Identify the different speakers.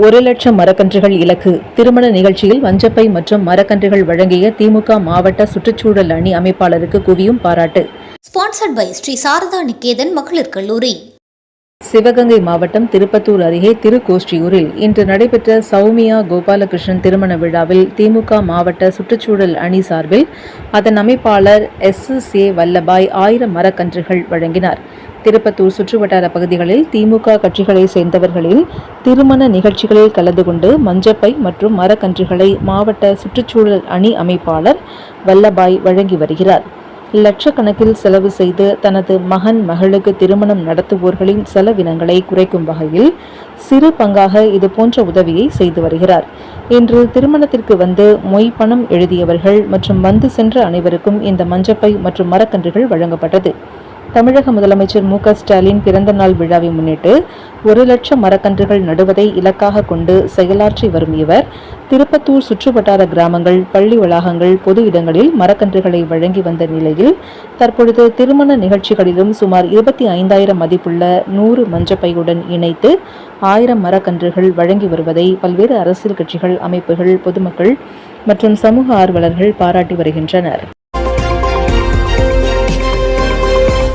Speaker 1: 1,00,000 மரக்கன்றுகள் இலக்கு. திருமண நிகழ்ச்சியில் மஞ்சப்பை மற்றும் மரக்கன்றுகள் வழங்கிய திமுக மாவட்ட சுற்றுச்சூழல் அணி அமைப்பாளருக்கு குவியும் பாராட்டு.
Speaker 2: ஸ்பான்சர்ட் பை ஸ்ரீ சாரதா நிகேதன் மகளிர் கல்லூரி.
Speaker 1: சிவகங்கை மாவட்டம் திருப்பத்தூர் அருகே திருக்கோஷ்டியூரில் இன்று நடைபெற்ற சௌமியா கோபாலகிருஷ்ணன் திருமண விழாவில் திமுக மாவட்ட சுற்றுச்சூழல் அணி சார்பில் அதன் அமைப்பாளர் SSA வல்லபாய் 1000 மரக்கன்றுகள் வழங்கினார். திருப்பத்தூர் சுற்றுவட்டார பகுதிகளில் திமுக கட்சிகளை சேர்ந்தவர்களின் திருமண நிகழ்ச்சிகளில் கலந்து கொண்டு மஞ்சப்பை மற்றும் மரக்கன்றுகளை மாவட்ட சுற்றுச்சூழல் அணி அமைப்பாளர் வல்லபாய் வழங்கி வருகிறார். லட்சக்கணக்கில் செலவு செய்து தனது மகன் மகளுக்கு திருமணம் நடத்துவோர்களின் செலவினங்களை குறைக்கும் வகையில் சிறு பங்காக இதுபோன்ற உதவியை செய்து வருகிறார். இன்று திருமணத்திற்கு வந்து மொய் பணம் எழுதியவர்கள் மற்றும் வந்து சென்ற அனைவருக்கும் இந்த மஞ்சப்பை மற்றும் மரக்கன்றுகள் வழங்கப்பட்டது. தமிழக முதலமைச்சர் மு.க. ஸ்டாலின் பிறந்த நாள் விழாவை முன்னிட்டு 1,00,000 மரக்கன்றுகள் நடுவதை இலக்காக கொண்டு செயலாற்றி வரும் இவர் திருப்பத்தூர் சுற்றுவட்டார கிராமங்கள், பள்ளி வளாகங்கள், பொது இடங்களில் மரக்கன்றுகளை வழங்கி வந்த நிலையில் தற்பொழுது திருமண நிகழ்ச்சிகளிலும் சுமார் 25,000 மதிப்புள்ள 100 மஞ்சப்பையுடன் இணைத்து 1000 மரக்கன்றுகள் வழங்கி வருவதை பல்வேறு அரசியல் கட்சிகள், அமைப்புகள், பொதுமக்கள் மற்றும் சமூக ஆர்வலர்கள் பாராட்டி வருகின்றனர்.